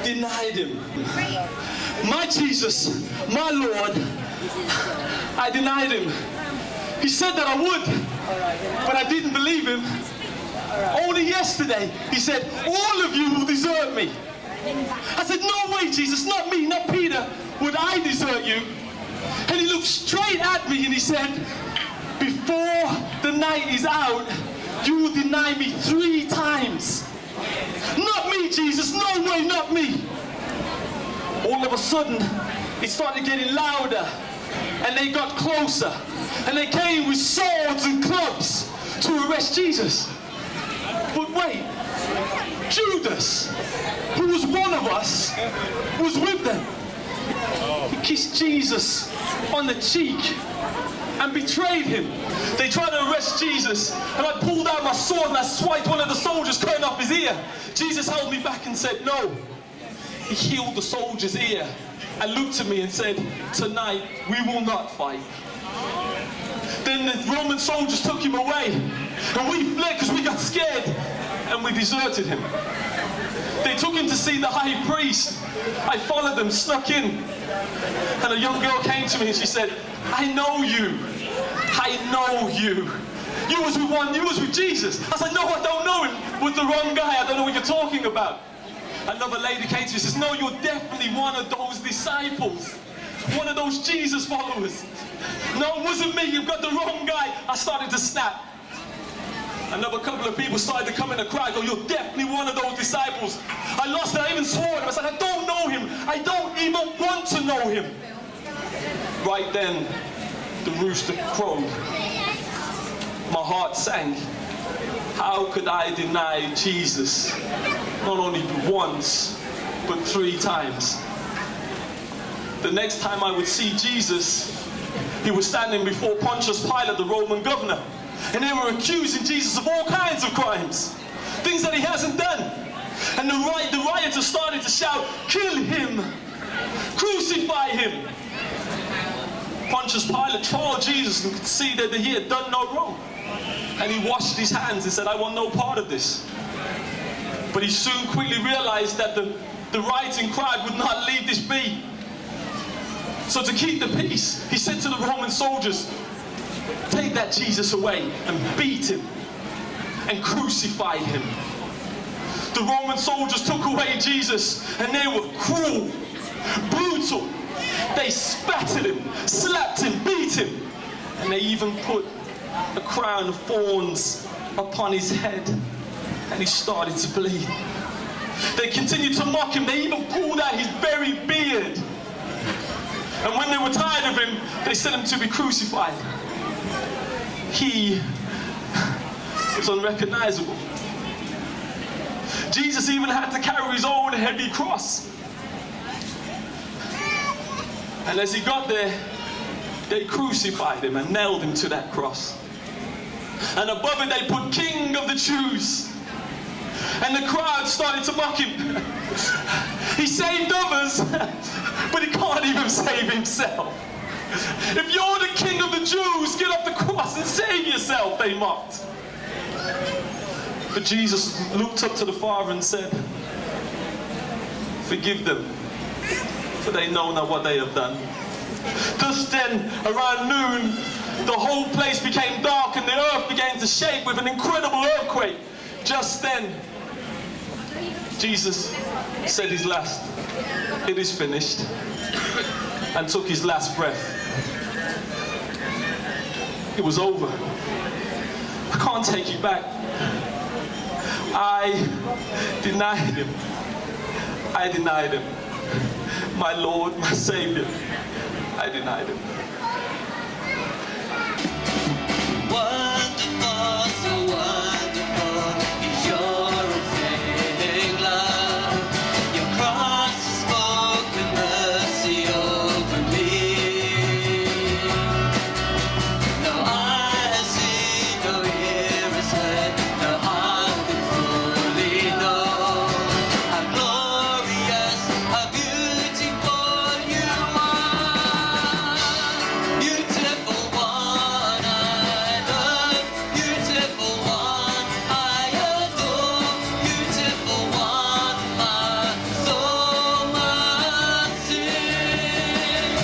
denied him. My Jesus, my Lord, I denied him. He said that I would, but I didn't believe him. Only yesterday, he said, all of you will desert me. I said, no way, Jesus, not me, not Peter, would I desert you. And he looked straight at me and he said, before the night is out, you will deny me 3 times. Not me, Jesus, no way, not me. All of a sudden, it started getting louder, and they got closer, and they came with swords and clubs to arrest Jesus. But wait, Judas, who was one of us, was with them. He kissed Jesus on the cheek and betrayed him. They tried to arrest Jesus, and I pulled out my sword and I swiped one of the soldiers, cutting off his ear. Jesus held me back and said, no. He healed the soldier's ear and looked at me and said, tonight we will not fight. Then the Roman soldiers took him away, and we fled because we got scared, and we deserted him. They took him to see the high priest. I followed them, snuck in, and a young girl came to me and she said, I know you. I know you. You was with Jesus. I said, no, I don't know him. With the wrong guy. I don't know what you're talking about. Another lady came to me and says, no, you're definitely one of those disciples. One of those Jesus followers. No, it wasn't me. You've got the wrong guy. I started to snap. Another couple of people started to come in the crowd, go, you're definitely one of those disciples. I lost it. I even swore at him. I said, I don't know him. I don't even want to know him. Right then, the rooster crowed. My heart sank. How could I deny Jesus? Not only once, but 3 times. The next time I would see Jesus, he was standing before Pontius Pilate, the Roman governor. And they were accusing Jesus of all kinds of crimes, things that he hasn't done. And the rioters started to shout, kill him, crucify crucify him. Pontius Pilate tried Jesus and could see that he had done no wrong. And he washed his hands and said, I want no part of this. But he soon quickly realized that the rioting crowd would not leave this be. So to keep the peace, he said to the Roman soldiers, take that Jesus away and beat him and crucify him. The Roman soldiers took away Jesus and they were cruel, brutal. They spat at him, slapped him, beat him, and they even put a crown of thorns upon his head, and he started to bleed. They continued to mock him. They even pulled out his very beard. And when they were tired of him, they sent him to be crucified. He was unrecognizable. Jesus even had to carry his own heavy cross. And as he got there, they crucified him and nailed him to that cross. And above it they put King of the Jews. And the crowd started to mock him. He saved others, but he can't even save himself. If you're the King of the Jews, get off the cross and save yourself, they mocked. But Jesus looked up to the Father and said, forgive them, for they know not what they have done. Just then, around noon, the whole place became dark and the earth began to shake with an incredible earthquake. Just then, Jesus said his last, it is finished, and took his last breath. It was over. I can't take you back. I denied him. I denied him. My Lord, my Savior, I denied him. Wonderful, so wonderful is your unfailing love. Your cross has spoken mercy over me. No eye has seen, no ear has heard, no heart can fully know how glorious, how beautiful you are. Beautiful one I love, beautiful one I adore, beautiful one my soul must sing.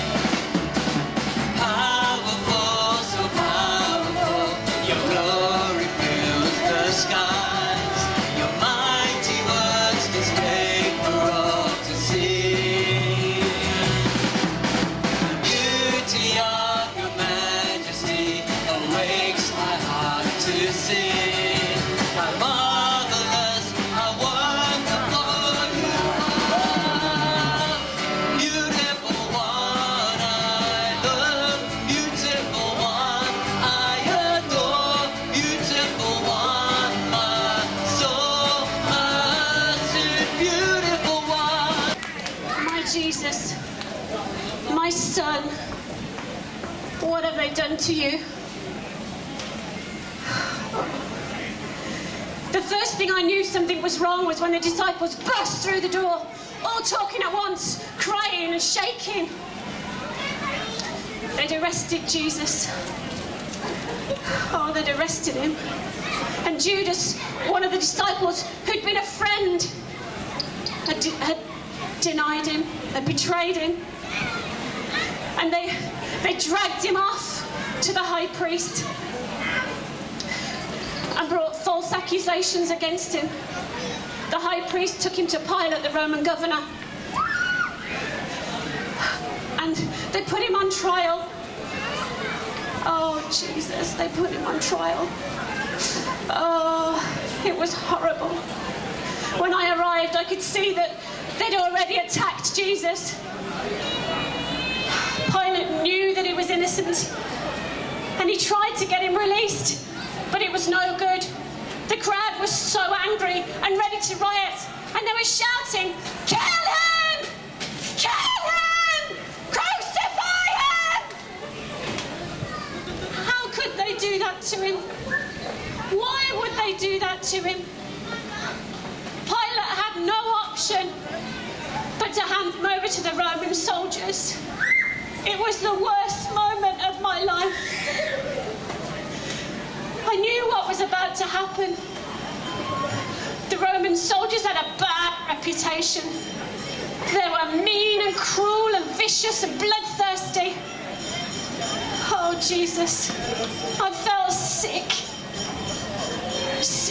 Powerful, so powerful, your glory fills the skies. Your mighty words display for all to see. The beauty of your majesty awakes my heart to sing. How marvelous, how wonderful you are. Beautiful one I love, beautiful one I adore, beautiful one my soul must sing. Beautiful one. My Jesus, my Son, what have they done to you? The first thing I knew something was wrong was when the disciples burst through the door, all talking at once, crying and shaking. They'd arrested Jesus. Oh, they'd arrested him. And Judas, one of the disciples who'd been a friend, had denied him, had betrayed him. And they dragged him off to the high priest and brought false accusations against him. The high priest took him to Pilate, the Roman governor, and they put him on trial. Oh, Jesus, they put him on trial. Oh, it was horrible. When I arrived, I could see that they'd already attacked Jesus. Pilate knew that he was innocent, and he tried to get him released, but it was no good. The crowd was so angry and ready to riot, and they were shouting, "Kill him! Kill him! Crucify him!" How could they do that to him? Why would they do that to him? Pilate had no option but to hand him over to the the Roman soldiers. It was the worst moment of my life. I knew what was about to happen. The Roman soldiers had a bad reputation. They were mean and cruel and vicious and bloodthirsty. Oh, Jesus, I felt sick.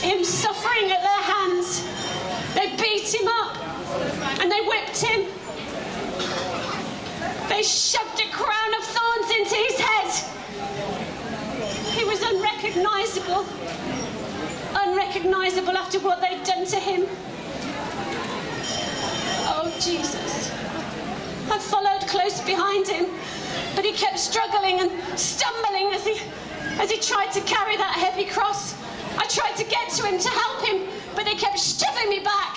Him suffering at their hands. They beat him up and they whipped him. They shoved a crown of thorns into his head. He was unrecognisable. Unrecognisable after what they'd done to him. Oh, Jesus. I followed close behind him, but he kept struggling and stumbling as he tried to carry that heavy cross. I tried to get to him to help him, but they kept shoving me back.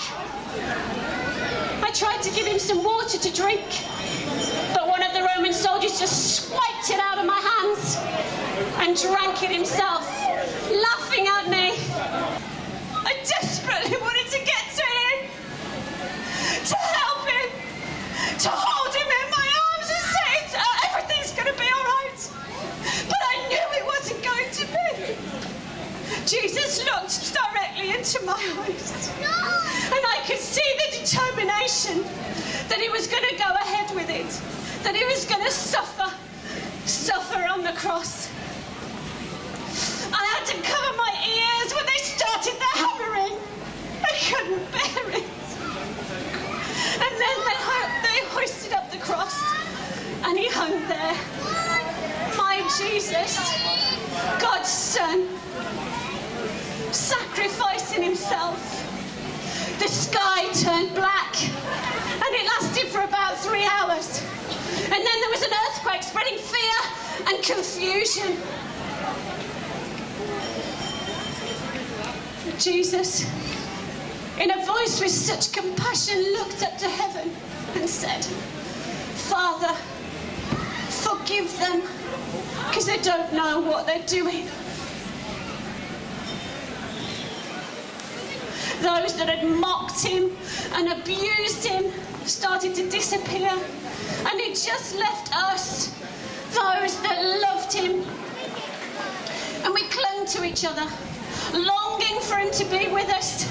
I tried to give him some water to drink, but one of the Roman soldiers just swiped it out of my hands and drank it himself, laughing at me. I desperately wanted to get to him, to help him, to hold him in my arms and say, everything's going to be all right. But I knew it wasn't going to be. Jesus looked directly into my eyes, and I could see the determination that he was going to go ahead with it, that he was going to suffer on the cross. I had to cover my ears when they started the hammering. I couldn't bear it. And then they hoisted up the cross, and he hung there. My Jesus, God's Son, sacrificing himself. The sky turned black, and it lasted for about 3 hours. And then there was an earthquake spreading fear and confusion. Jesus, in a voice with such compassion, looked up to heaven and said, Father, forgive them, because they don't know what they're doing. Those that had mocked him and abused him started to disappear, and it just left us, those that loved him. And we clung to each other, longing for him to be with us.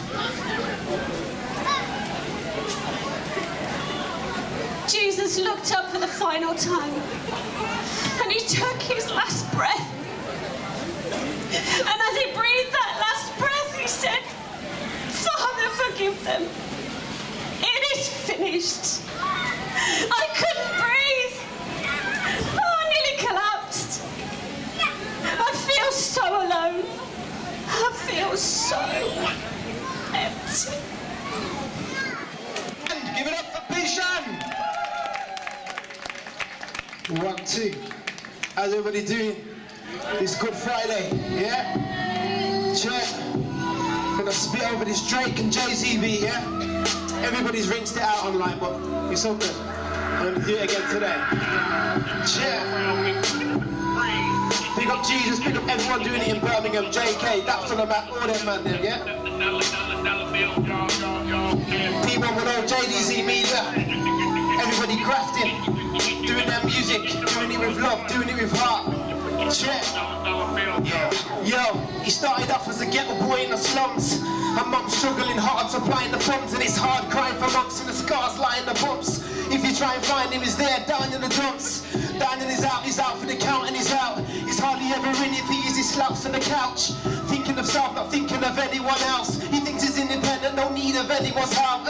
Jesus looked up for the final time, and he took his last breath. And as he breathed that last breath, he said, Father, forgive them. It is finished. I couldn't breathe. Oh, I nearly collapsed. I feel so alone. I feel so empty. Give it up for Bishan. 1, 2. How's everybody doing? It's Good Friday, yeah? Check. Gonna spit over this Drake and Jay-Z beat, yeah? Everybody's rinsed it out online, but it's all good. I'm gonna do it again today. Check. Pick up Jesus, pick up everyone doing it in Birmingham, JK, Daps on the map, all them man them, yeah? P110, JDZ Media, everybody crafting, doing their music, doing it with love, doing it with heart. Check. Yo, he started off as a ghetto boy in the slums. And mum struggling hard supplying the funds, and it's hard crying for months and the scars lying the bumps. If you try and find him, he's there down in the dumps. Down and he's out for the count and he's out. He's hardly ever in if he is, he slouched on the couch. Thinking of self, not thinking of anyone else. He thinks he's independent, no need of anyone's help.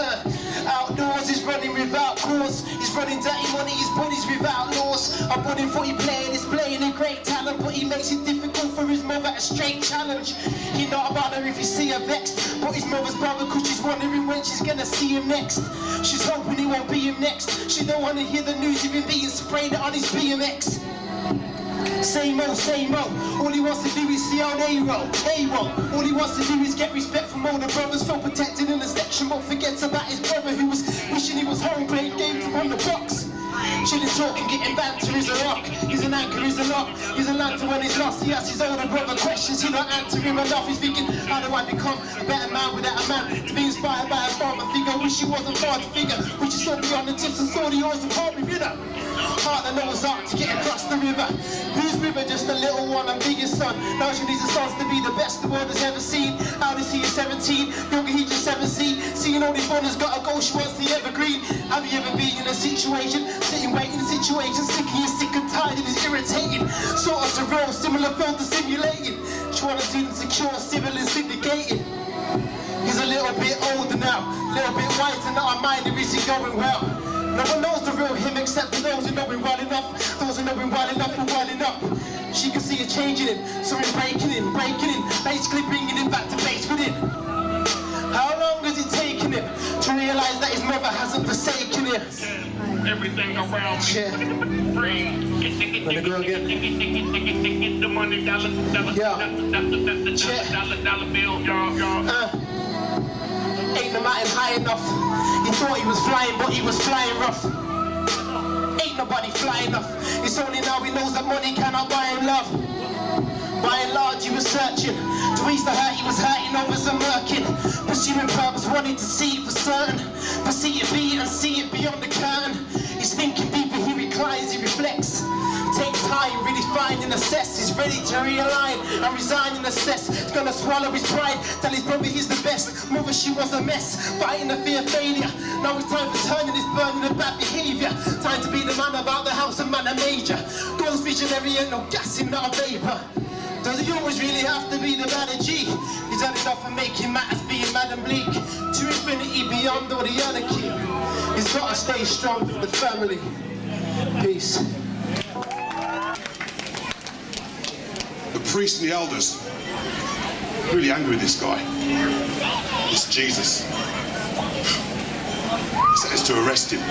Outdoors, he's running without cause. He's running dirty money, his body's without laws. A budding footy player, he's playing a great talent, but he makes it difficult for his mother, a straight challenge. He not about her if you see her vexed, but his mother's brother, cause she's wondering when she's gonna see him next. She's hoping he won't be him next. She don't wanna hear the news of him being sprayed on his BMX. Same old, all he wants to do is see on A-roll. All he wants to do is get respect from all the brothers, feel protected in the section, but forgets about his brother who was wishing he was home playing games on the box. Chilling, talking, getting banter is a rock. He's an anchor, he's a lock. He's a lantern when he's lost. He asks his older brother questions, he not answering him enough. He's thinking, how do I become a better man without a man? To be inspired by a father figure. Wish he wasn't father figure. Wish he saw beyond the tips and saw the awesome heart with you know. Heart that knows up to get across the river. Whose river? Just a little one and biggest son. Now she needs the sons to be the best the world has ever seen. How does he is 17? Younger he just 17. Seeing all these runners got a goal, she wants the evergreen. Have you ever been in a situation, sitting waiting in a situation, sick and tired and it's irritating. Sort of surreal, similar film to simulating. She wanna see them secure, civil and syndicated. He's a little bit older now, a little bit wiser now. I mind is he going well? No one knows the real him except for those who know him well enough. Those who know him well enough and well enough. She can see it changing him, so he's breaking him, basically bringing him back to base with him. How long has it taken him to realise that his mother hasn't forsaken him? Everything around me. Yeah. Wanna go again? The money, dollar bill, Ain't the mountain high enough. He thought he was flying, but he was flying rough. Ain't nobody flying enough. It's only now he knows that money cannot buy him love. By and large, he was searching to ease the hurt he was hurting over some murking. Pursuing purpose, wanting to see it for certain. For see it be and see it beyond the curtain. He's thinking deeper, he reclines, he reflects. Take time, really find and assess. He's ready to realign and resign and assess. He's gonna swallow his pride, tell his brother he's the best. Mother, she was a mess, fighting the fear of failure. Now it's time for turning his burden of bad behaviour. Time to be the man about the house and man a major. Goals visionary and no gassing, not a vapour. Does he always really have to be the manager? He's had enough of making matters being mad and bleak. To infinity beyond all the anarchy. He's gotta stay strong for the family. Peace. The priests and the elders really angry with this guy. It's Jesus. He says to arrest him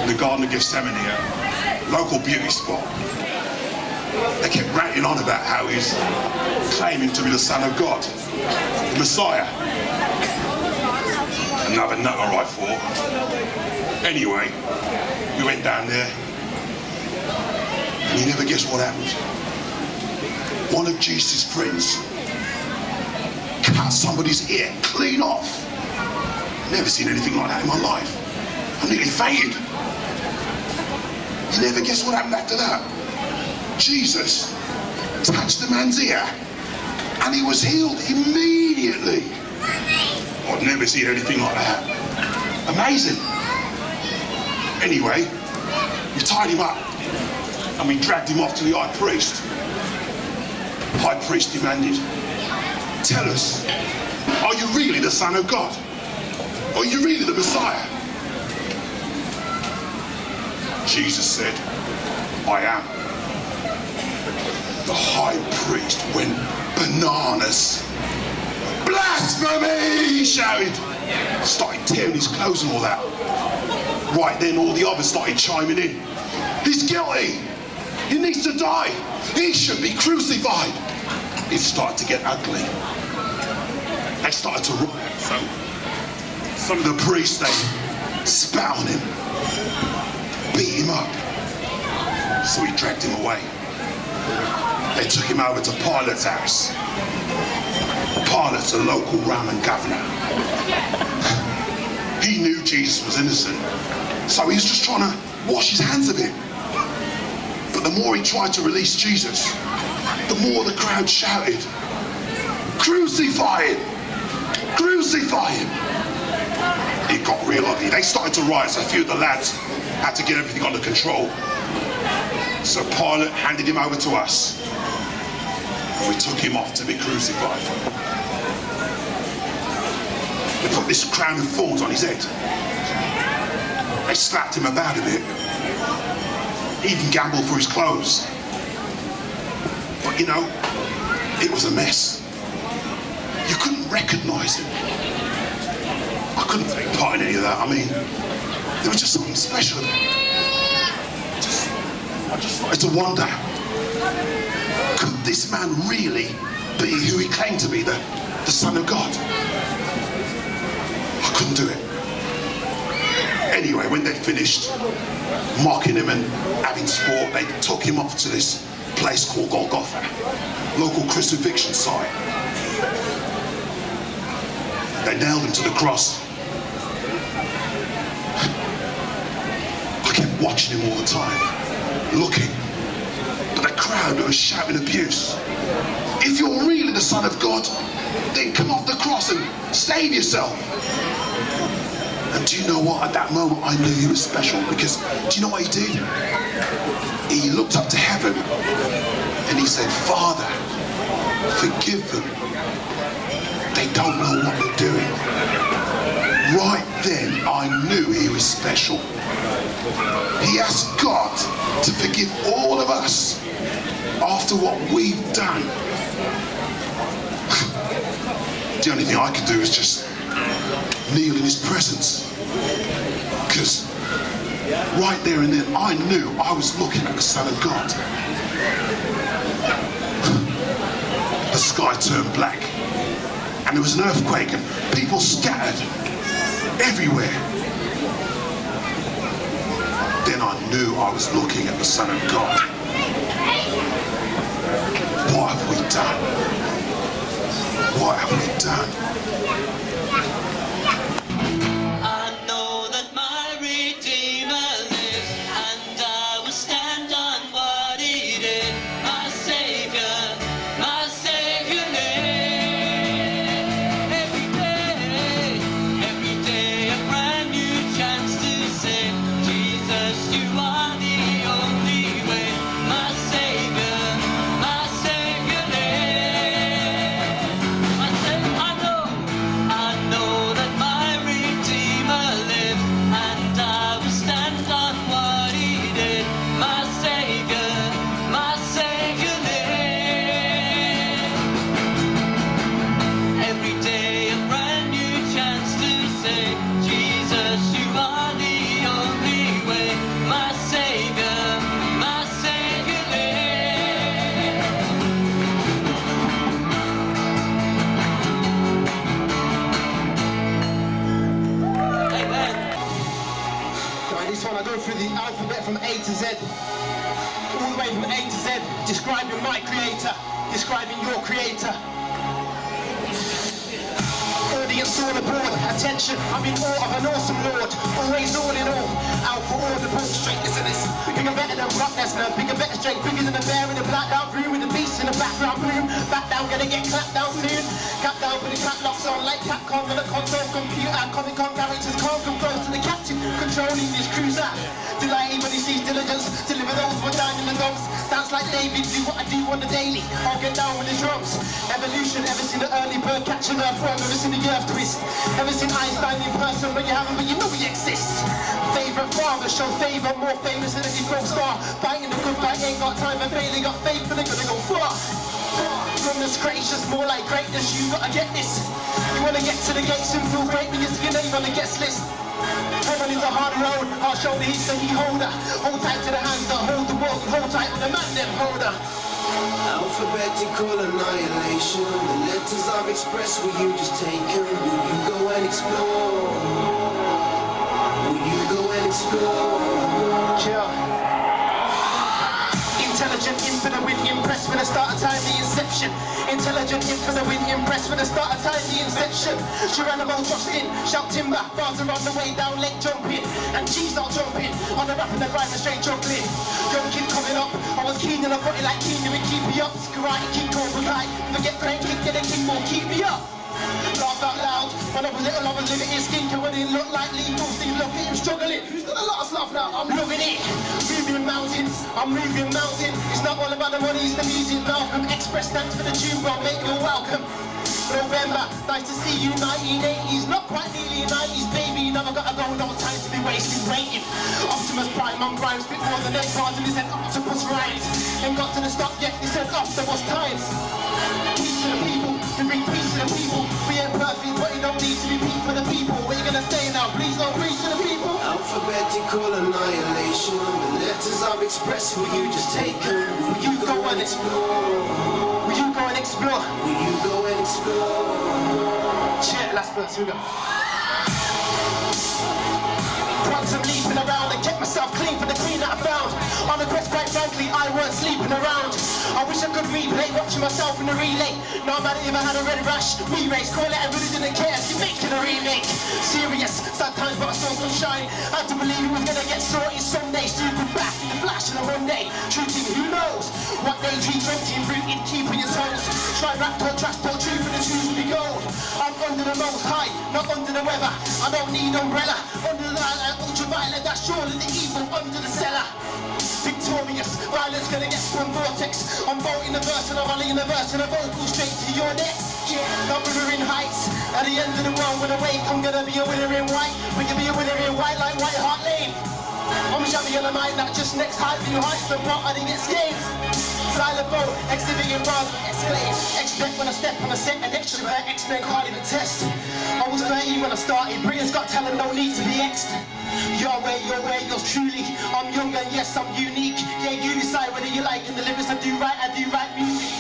in the Garden of Gethsemane, a local beauty spot. They kept ranting on about how he's claiming to be the Son of God, the Messiah. Another nutter, I thought. Anyway, we went down there, and you never guess what happened. One of Jesus' friends cut somebody's ear clean off. Never seen anything like that in my life. I nearly fainted. You never guess what happened after that. Jesus touched the man's ear and he was healed immediately. I've never seen anything like that. Amazing. Anyway, we tied him up and we dragged him off to the high priest. The high priest demanded, tell us, are you really the Son of God? Are you really the Messiah? Jesus said, I am. The high priest went bananas. Blasphemy, he shouted. Started tearing his clothes and all that. Right then, all the others started chiming in. He's guilty. He needs to die. He should be crucified. It started to get ugly. They started to riot. So some of the priests, they spat on him, beat him up. So he dragged him away. They took him over to Pilate's house. Pilate's a local Roman governor. He knew Jesus was innocent, so he was just trying to wash his hands of it. But the more he tried to release Jesus, the more the crowd shouted, crucify him! Crucify him! It got real ugly. They started to riot, so a few of the lads had to get everything under control. So Pilate handed him over to us. And we took him off to be crucified. They put this crown of thorns on his head. They slapped him about a bit. He even gambled for his clothes. But you know, it was a mess. You couldn't recognise him. I couldn't take part in any of that. I mean, there was just something special about it. I just started to wonder, could this man really be who he claimed to be, the Son of God? I couldn't do it. Anyway, when they'd finished, mocking him and having sport. They took him up to this place called Golgotha, local crucifixion site. They nailed him to the cross. I kept watching him all the time, looking. But the crowd was shouting abuse. If you're really the Son of God, then come off the cross and save yourself. And do you know what? At that moment, I knew he was special, because do you know what he did? He looked up to heaven and he said, Father, forgive them. They don't know what they're doing. Right then, I knew he was special. He asked God to forgive all of us after what we've done. The only thing I could do is just kneel in his presence. Because right there and then, I knew I was looking at the Son of God. The sky turned black, and there was an earthquake, and people scattered everywhere. Then I knew I was looking at the Son of God. What have we done? What have we done? I know that my Redeemer lives, and I will stand on what he did. My Savior lives. Every day a brand new chance to say, Jesus, you are the only way. My Savior lives. I know that my Redeemer lives, and I will stand on what he did. My Savior lives. Every day a brand new chance to say, Jesus, you are the only way. My Savior lives. Amen. Right, this one I go through the alphabet from A to Z. All the way from A to Z, describing my creator, describing your creator. Audience all aboard, attention, I'm in awe of an awesome Lord. Always all in all, alpha audible, straight this. Bigger better than Brock Lesnar, bigger better straight, bigger than a bear in a blackout room with a beast in a background room. Back down, gonna get clapped down soon. Cap down with the cap locks on like Capcom on a console computer. Comic Con characters can't come close to the captain, controlling this cruiser. Delighted when he sees diligence, deliver those who are down in the dumps. Dance like David, do what I do on the daily. I'll get down with the drums. Evolution, ever seen the early bird catching earthworm, ever seen the earth twist. Ever seen Einstein in person, but you haven't, but you know he exists. Favorite father, show favor, more famous than any pro star. Fighting the good fight, ain't got time for failing, got faith, and they're gonna go far. Goodness gracious, more like greatness, you gotta get this. You wanna get to the gates and feel great, but you know you're on the guest list. Heaven is a hard road, hard shoulder, he's the he holder. Hold tight to the hands that hold the world, hold tight with the man, them holder. Alphabetical annihilation. The letters I've expressed, will you just take them? Will you go and explore? Will you go and explore? Chill. Intelligent, infinite, win, impressed with the start of time, the inception. Intelligent, infinite, win, impressed with the start of time, the inception. Geronimo drops in, shout timber, bars are on the way down, lake jumping. And G's not jumping, on the rap and the grind, and straight juggling. Young kid coming up, I was keen and I got it like keen, you would keep me up. Karate, king, cobra guy, forget playing kick, get a king, more keep me up. Laugh out loud, when I was little, I was living in skin, when it looked like lethal, see, look at him struggling. Who's got a lot of stuff now? I'm loving it. Moving mountains, I'm moving mountain. It's not all about the money, it's the music. Malcolm Express, thanks for the tune, bro, mate, you're welcome. November, nice to see you, 1980s, not quite nearly 90s, baby. Never gotta go, no time to be wasted waiting. Optimus Prime on rhymes, bit more than them cards, and he said octopus rhymes. Ain't got to the stop yet, he said after was times. Peace to the people, we bring peace to the people. We ain't perfect, but you don't need to be peace for the people. What you gonna say now? Please don't preach to the people. Alphabetical annihilation. The letters I've expressed, will you just take them? Will you go and explore? Will you go and explore? Will you go and explore? Cheer, last verse, here we go. Once I'm leaping around and kept myself myself clean for the queen that I found. On the quest, quite frankly, I weren't sleeping around. I wish I could replay, watching myself in the relay. No matter if I had a red rash, we race, call it, I really didn't care. You're making a remake. Serious, sometimes but I saw some shine. Had to believe it was gonna get sorted someday. Super back in the flash in a one day. Shooting, who knows? What day dream, drinking, rooted, keeping your toes. Try rap, talk, trash, talk, truth, and the truth will be gold. I'm under the most high, not under the weather. I don't need umbrella. Under the light, ultraviolet, that's surely the evil under the cellar. Victorious, violence gonna get spun vortex. I'm bolting the verse and I'm running the verse and a vocal straight to your neck. Yeah, not river in heights. At the end of the world when I wake, I'm gonna be a winner in white. We can be a winner in white like White Hart Lane. I'm shabby on the mind, not just next height, new heights, the part I didn't get skates. Silent boat, exhibiting bars, exclaim. Expect when I step on a set, an extrovert, X-Men can't even test. I was 13 when I started, Britain's Got Talent, no need to be exed. Your way, yours truly. I'm young and yes, I'm unique. Yeah, you decide whether you like in the lyrics I do right music.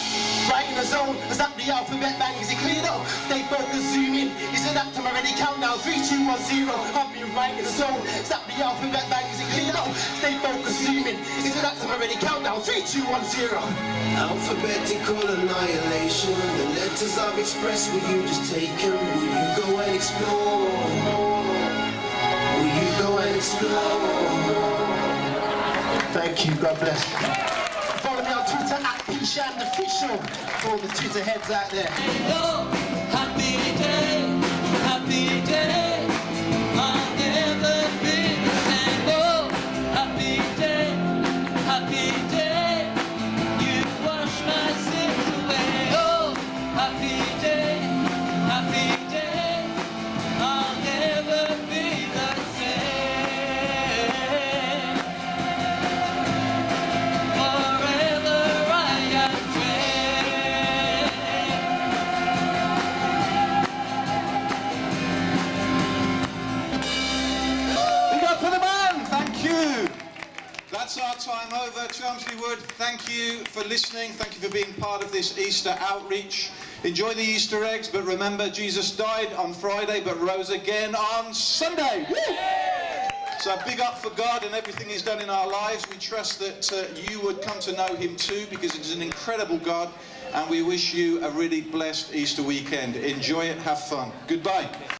Right in the zone, is that the alphabet bang? Is it clear though? Stay focused, zoom in. Is it that time already? Count now, 3, 2, 1, 0. I'll be right in the zone. Is that the alphabet bang? Is it clear though? Stay focused, zoom in. Is it that time already? Count now, 3, 2, 1, 0. Alphabetical annihilation. The letters I've expressed, will you just take them? Will you go and explore? Will you go and explore? Thank you, God bless. Follow me on Twitter at @PShandOfficial for all the Twitter heads out there. Oh, happy day, happy day. I'll never be the same. Oh, happy day, happy day. You wash my sins away. Oh, happy day, happy day. I'll never be the same. Forever I am free. Big up for the man, thank you. That's our time over. Chelmsley Wood, thank you for listening. Thank you for being part of this Easter outreach. Enjoy the Easter eggs, but remember Jesus died on Friday but rose again on Sunday. Woo! So big up for God and everything he's done in our lives. We trust that you would come to know him too, because he's an incredible God, and we wish you a really blessed Easter weekend. Enjoy it, have fun. Goodbye.